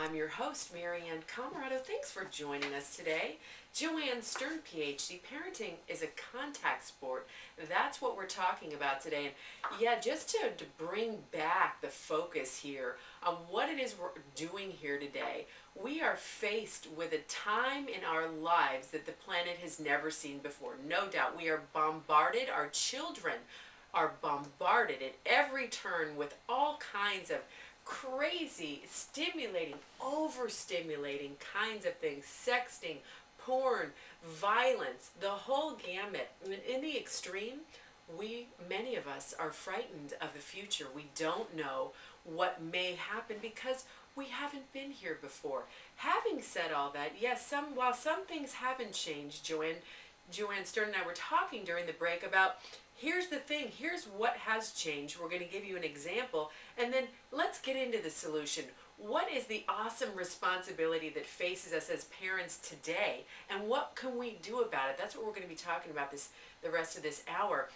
I'm your host, Maryanne Comaroto. Thanks for joining us today. Joanne Stern, PhD. Parenting is a contact sport. That's what we're talking about today. And yeah, just to bring back the focus here on what it is we're doing here today, we are faced with a time in our lives that the planet has never seen before. No doubt. We are bombarded. Our children are bombarded at every turn with all kinds of crazy, stimulating, overstimulating kinds of things, sexting, porn, violence, the whole gamut. In the extreme, many of us are frightened of the future. We don't know what may happen because we haven't been here before. Having said all that, yes, while some things haven't changed, Joanne Stern and I were talking during the break about here's the thing, here's what has changed. We're going to give you an example, and then let's get into the solution. What is the awesome responsibility that faces us as parents today, and what can we do about it? That's what we're going to be talking about the rest of this hour.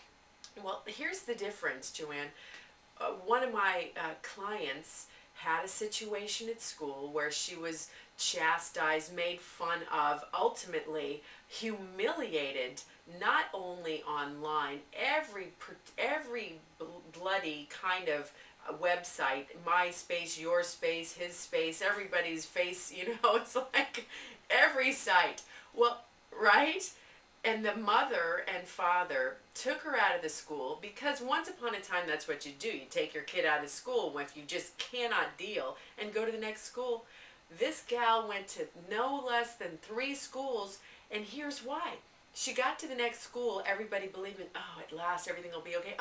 Well, here's the difference, Joanne. One of my clients had a situation at school where she was chastised, made fun of, ultimately humiliated, not only online, every bloody kind of website, my space, your space, his space, everybody's face, it's like every site. Well, right? And the mother and father took her out of the school because once upon a time that's what you do. You take your kid out of school if you just cannot deal and go to the next school. This gal went to no less than 3 schools, and here's why. She got to the next school, everybody believing, oh, at last everything will be okay.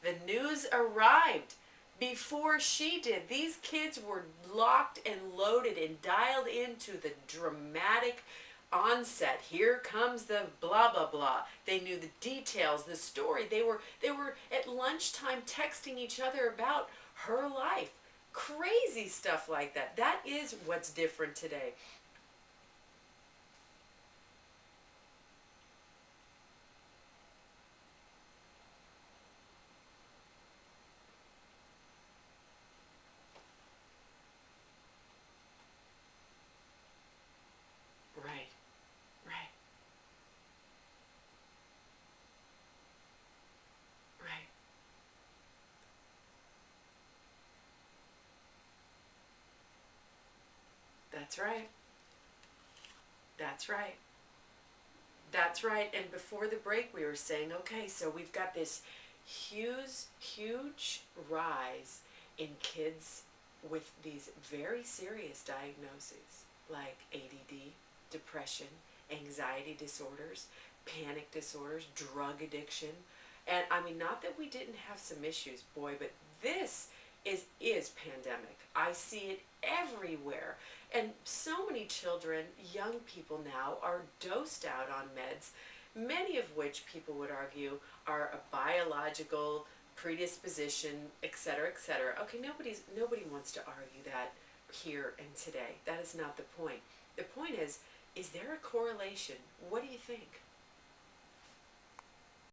The news arrived before she did. These kids were locked and loaded and dialed into the dramatic onset. Here comes the blah blah blah. They knew the details, the story. They were at lunchtime texting each other about her life. Crazy stuff like that. That is what's different today. Right. Right. Right. That's right. That's right. That's right. And before the break, we were saying, okay, so we've got this huge rise in kids with these very serious diagnoses like ADD, depression, anxiety disorders, panic disorders, drug addiction. And I mean, not that we didn't have some issues, boy, but this is pandemic. I see it everywhere. And so many children, young people now, are dosed out on meds, many of which people would argue are a biological predisposition, etc., etc. Okay, nobody wants to argue that here and today. That is not the point. The point is there a correlation? What do you think?